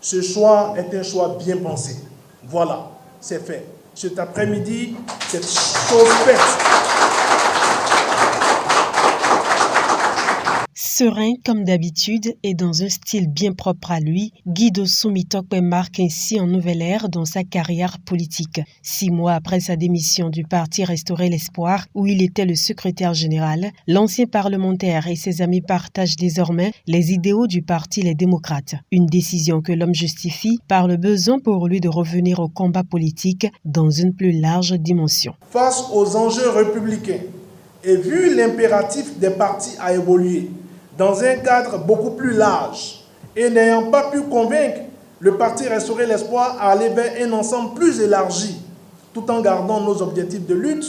Ce choix est un choix bien pensé. Voilà, c'est fait. Cet après-midi, cette chose faite. Serein comme d'habitude et dans un style bien propre à lui, Guy Dossou Tokpe marque ainsi une nouvelle ère dans sa carrière politique. 6 mois après sa démission du parti Restaurer l'Espoir, où il était le secrétaire général, l'ancien parlementaire et ses amis partagent désormais les idéaux du parti Les Démocrates. Une décision que l'homme justifie par le besoin pour lui de revenir au combat politique dans une plus large dimension. Face aux enjeux républicains et vu l'impératif des partis à évoluer, dans un cadre beaucoup plus large et n'ayant pas pu convaincre le parti Restaurer l'Espoir à aller vers un ensemble plus élargi, tout en gardant nos objectifs de lutte,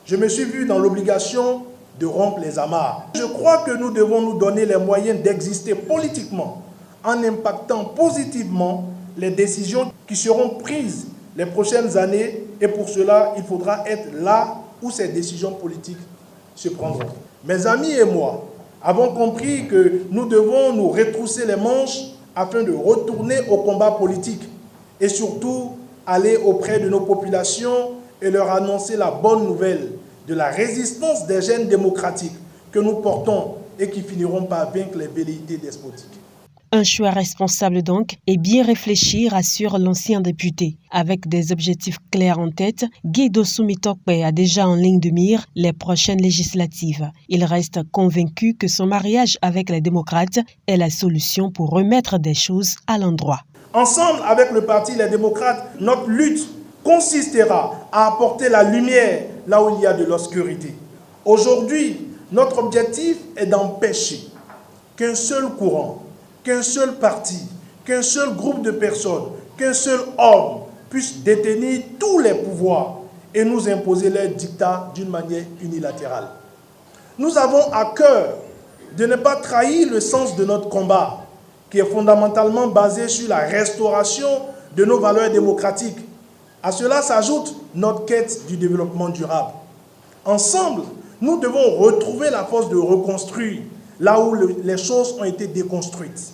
je me suis vu dans l'obligation de rompre les amarres. Je crois que nous devons nous donner les moyens d'exister politiquement en impactant positivement les décisions qui seront prises les prochaines années et pour cela, il faudra être là où ces décisions politiques se prendront. Mes amis et moi avons compris que nous devons nous retrousser les manches afin de retourner au combat politique et surtout aller auprès de nos populations et leur annoncer la bonne nouvelle de la résistance des jeunes démocratiques que nous portons et qui finiront par vaincre les velléités despotiques. Un choix responsable donc et bien réfléchi, rassure l'ancien député. Avec des objectifs clairs en tête, Guy Dossou Tokpe a déjà en ligne de mire les prochaines législatives. Il reste convaincu que son mariage avec les démocrates est la solution pour remettre des choses à l'endroit. Ensemble avec le parti Les Démocrates, notre lutte consistera à apporter la lumière là où il y a de l'obscurité. Aujourd'hui, notre objectif est d'empêcher qu'un seul courant, qu'un seul parti, qu'un seul groupe de personnes, qu'un seul homme puisse détenir tous les pouvoirs et nous imposer leurs dictats d'une manière unilatérale. Nous avons à cœur de ne pas trahir le sens de notre combat, qui est fondamentalement basé sur la restauration de nos valeurs démocratiques. À cela s'ajoute notre quête du développement durable. Ensemble, nous devons retrouver la force de reconstruire là où les choses ont été déconstruites.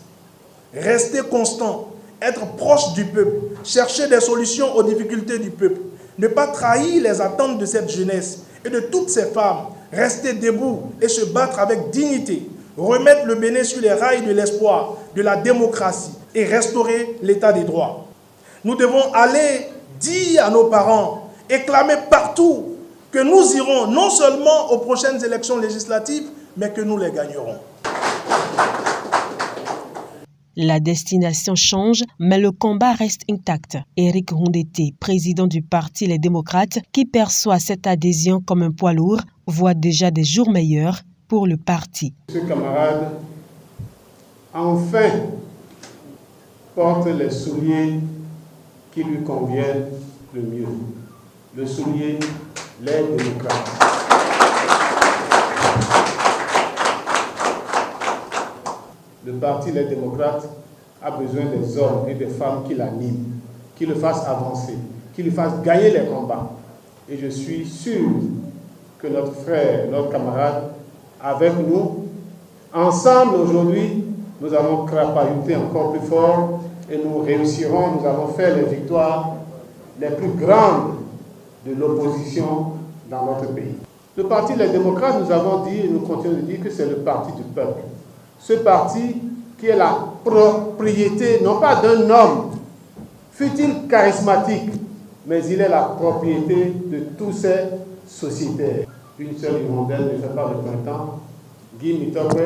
Rester constant, être proche du peuple, chercher des solutions aux difficultés du peuple, ne pas trahir les attentes de cette jeunesse et de toutes ces femmes, rester debout et se battre avec dignité, remettre le Bénin sur les rails de l'espoir, de la démocratie et restaurer l'état des droits. Nous devons aller dire à nos parents et clamer partout que nous irons non seulement aux prochaines élections législatives, mais que nous les gagnerons. La destination change, mais le combat reste intact. Éric Rondeté, président du parti Les Démocrates, qui perçoit cette adhésion comme un poids lourd, voit déjà des jours meilleurs pour le parti. Ce camarade, enfin, porte les souliers qui lui conviennent le mieux. Le soulier, les démocrates. Le parti Les Démocrates a besoin des hommes et des femmes qui l'animent, qui le fassent avancer, qui lui fassent gagner les combats. Et je suis sûr que notre frère, notre camarade, avec nous, ensemble aujourd'hui, nous allons crapahuter encore plus fort et nous réussirons, nous allons faire les victoires les plus grandes de l'opposition dans notre pays. Le parti Les Démocrates, nous avons dit et nous continuons de dire que c'est le parti du peuple. Ce parti qui est la propriété, non pas d'un homme, fut-il charismatique, mais il est la propriété de tous ces sociétaires. Une seule hirondelle ne fait pas le printemps. Guy Tokpe,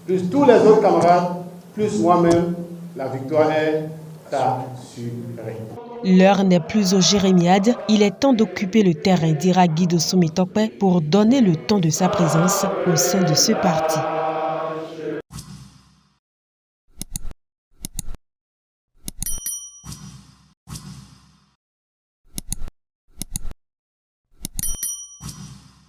plus tous les autres camarades, plus moi-même, la victoire est assurée. L'heure n'est plus aux jérémiades, il est temps d'occuper le terrain, dira Guy Dossou Tokpe, pour donner le ton de sa présence au sein de ce parti.